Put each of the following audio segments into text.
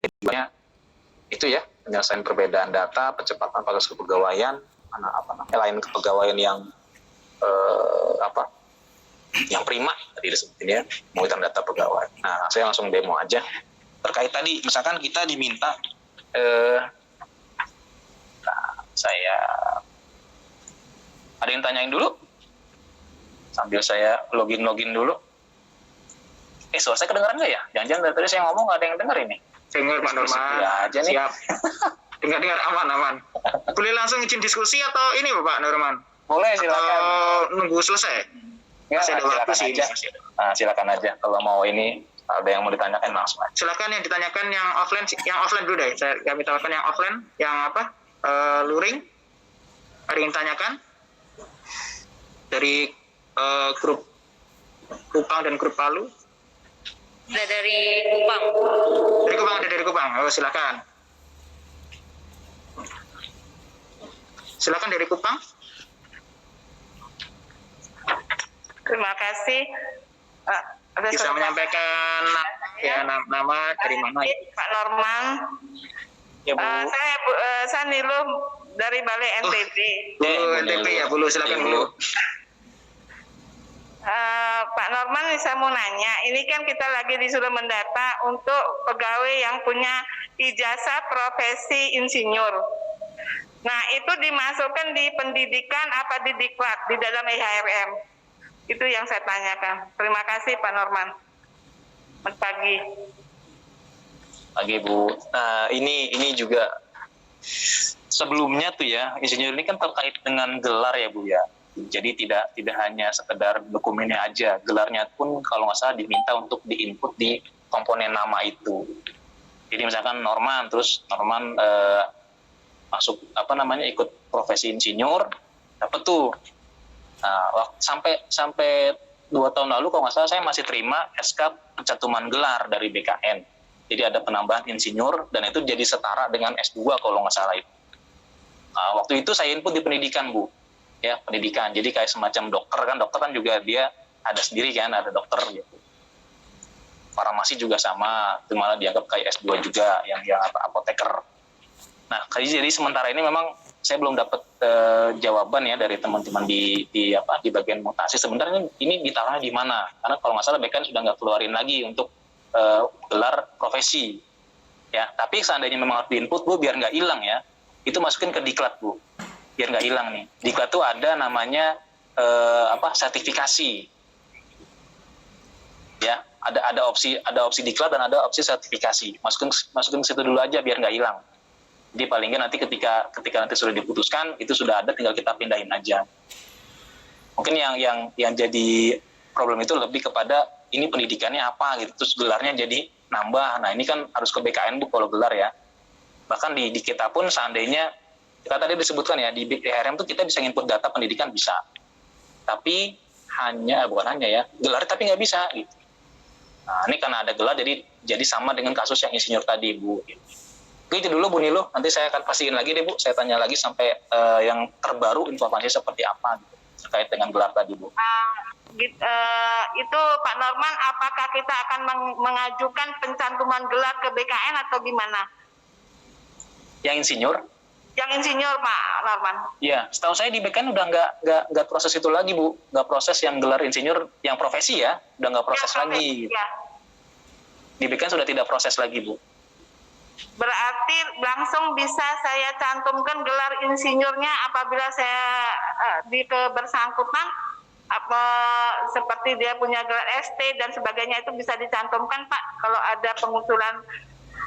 Jadinya itu ya, penyelesaian perbedaan data, percepatan proses kepegawaian, lain kepegawaian yang yang prima tadi disebutin ya, pengurusan data pegawai. Nah, saya langsung demo aja. Terkait tadi, misalkan kita diminta, saya ada yang tanyain dulu, sambil saya login dulu. Suara saya kedengeran nggak ya? Jangan-jangan dari tadi saya ngomong nggak ada yang denger ini. Dengar Pak Norman. Aja nih. Siap. Dengar aman. Boleh langsung izin diskusi atau ini Pak Norman? Boleh, silakan. Atau nunggu selesai? Ya, masih ada waktu sih. Silakan aja. Kalau mau ini ada yang mau ditanyakan langsung aja. Silakan yang ditanyakan yang offline dulu deh. Kami tawarkan yang offline, yang luring. Ada yang tanyakan dari grup Kupang dan grup Palu. Ada dari Kupang. Dari Kupang. Oh, silakan. Silakan dari Kupang. Terima kasih. Bisa menyampaikan nama dari mana? Pak Norman. Ya, Bu. Saya Nilu dari Balai NTB. NTB ya, Bu. Silakan dulu. Pak Norman, saya mau nanya, ini kan kita lagi disuruh mendata untuk pegawai yang punya ijazah profesi insinyur. Nah, itu dimasukkan di pendidikan apa di diklat di dalam IHRM? Itu yang saya tanyakan. Terima kasih Pak Norman. Selamat pagi. Pagi Bu. Nah, ini juga sebelumnya tuh ya, insinyur ini kan terkait dengan gelar ya Bu ya. Jadi tidak hanya sekedar dokumennya aja, gelarnya pun kalau nggak salah diminta untuk diinput di komponen nama itu. Jadi misalkan Norman masuk ikut profesi insinyur, dapat tuh. Nah, sampai 2 tahun lalu kalau nggak salah saya masih terima SK pencantuman gelar dari BKN. Jadi ada penambahan insinyur dan itu jadi setara dengan S2 kalau nggak salah itu. Nah, waktu itu saya input di pendidikan Bu. Ya, pendidikan. Jadi kayak semacam dokter kan juga dia ada sendiri kan, ada dokter gitu. Farmasi juga sama, itu malah dianggap kayak S2 juga yang apoteker. Nah, jadi sementara ini memang saya belum dapat jawaban ya dari teman-teman di bagian mutasi. Sebenarnya ini ditaruhnya di mana? Karena kalau nggak salah BKN sudah nggak keluarin lagi untuk gelar profesi. Ya, tapi seandainya memang harus diinput Bu, biar nggak hilang ya, itu masukin ke diklat Bu. Biar nggak hilang nih. Diklat tuh ada namanya sertifikasi. Ya, ada opsi diklat dan ada opsi sertifikasi. Masukin ke situ dulu aja biar nggak hilang. Jadi paling nggak nanti ketika nanti sudah diputuskan itu sudah ada, tinggal kita pindahin aja. Mungkin yang jadi problem itu lebih kepada ini pendidikannya apa gitu, terus gelarnya jadi nambah. Nah ini kan harus ke BKN Bu kalau gelar ya. Bahkan di kita pun seandainya kita tadi disebutkan ya, di IHRM tuh kita bisa input data pendidikan bisa. Tapi bukan hanya ya, gelar tapi nggak bisa gitu. Nah, ini karena ada gelar jadi sama dengan kasus yang insinyur tadi Bu. Itu dulu Bu Nilu, nanti saya akan pastiin lagi deh Bu, saya tanya lagi sampai yang terbaru informasi seperti apa gitu, terkait dengan gelar tadi Bu. Itu Pak Norman, apakah kita akan mengajukan pencantuman gelar ke BKN atau gimana? Yang insinyur? Yang insinyur Pak Norman. Iya, setahu saya di BKN udah nggak proses itu lagi Bu, nggak proses yang gelar insinyur yang profesi ya, udah nggak proses lagi. Ya. Di BKN sudah tidak proses lagi Bu. Berarti langsung bisa saya cantumkan gelar insinyurnya apabila saya di kebersangkutan seperti dia punya gelar ST dan sebagainya, itu bisa dicantumkan Pak kalau ada pengusulan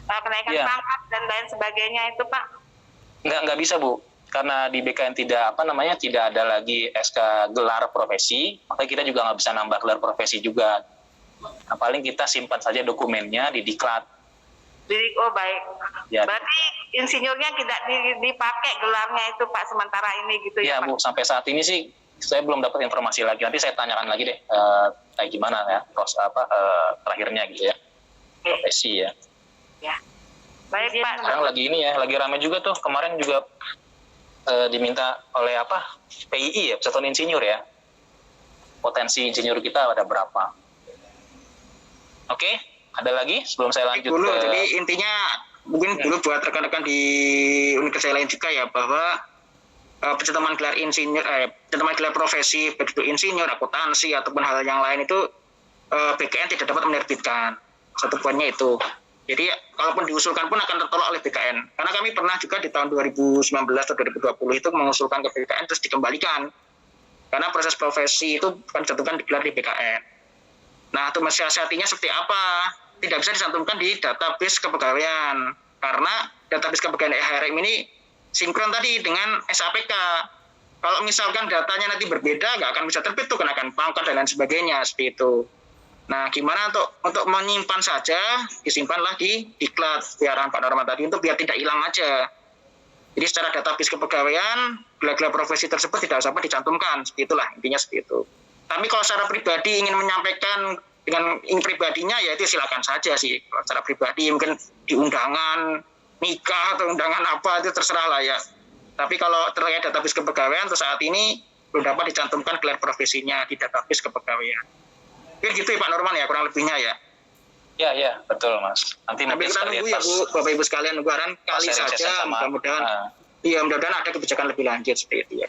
kenaikan pangkat dan lain sebagainya itu Pak. Nggak bisa Bu, karena di BKN tidak ada lagi SK gelar profesi, makanya kita juga nggak bisa nambah gelar profesi juga. Nah, paling kita simpan saja dokumennya di diklat. Oh baik. Ya. Berarti insinyurnya tidak dipakai gelarnya itu Pak sementara ini gitu ya Pak? Bu, sampai saat ini sih saya belum dapat informasi lagi. Nanti saya tanyakan lagi deh kayak gimana ya proses terakhirnya gitu ya. Profesi ya. Ya. Baik Pak. Sekarang lagi ramai juga tuh. Kemarin juga diminta oleh PII ya, Persatuan Insinyur ya. Potensi insinyur kita ada berapa? Oke, ada lagi sebelum saya lanjut dulu. Jadi intinya mungkin dulu buat rekan-rekan di universitas lain juga ya, bahwa pencantuman gelar insinyur, pencantuman gelar profesi, baik itu insinyur, akuntansi ataupun hal yang lain itu BKN tidak dapat menerbitkan. Satu poinnya itu. Jadi kalaupun diusulkan pun akan tertolak oleh BKN. Karena kami pernah juga di tahun 2019 atau 2020 itu mengusulkan ke BKN terus dikembalikan. Karena proses profesi itu bukan dicantumkan gelar di BKN. Nah, itu mensiasatinya seperti apa? Tidak bisa dicantumkan di database kepegawaian. Karena database kepegawaian HRM ini sinkron tadi dengan SAPK. Kalau misalkan datanya nanti berbeda, nggak akan bisa terbit tuh kenakan pangkat dan lain sebagainya seperti itu. Nah, gimana untuk menyimpan saja, disimpanlah di diklat arahan Pak Norman tadi untuk biar tidak hilang aja. Jadi secara database kepegawaian, gelar-gelar profesi tersebut tidak usah dicantumkan, seperti itulah intinya seperti itu. Tapi kalau secara pribadi ingin menyampaikan dengan pribadinya ya itu silakan saja sih. Kalau secara pribadi mungkin di undangan nikah atau undangan apa itu terserah lah ya. Tapi kalau terkait database kepegawaian untuk saat ini belum dapat dicantumkan gelar profesinya di database kepegawaian. Mungkin gitu ya Pak Norman ya, kurang lebihnya ya. Ya, betul Mas. Nanti kita nunggu ya Bu, Bapak Ibu sekalian, nunggu arahan kali saja. Mudah-mudahan, mudah-mudahan ada kebijakan lebih lanjut seperti itu ya.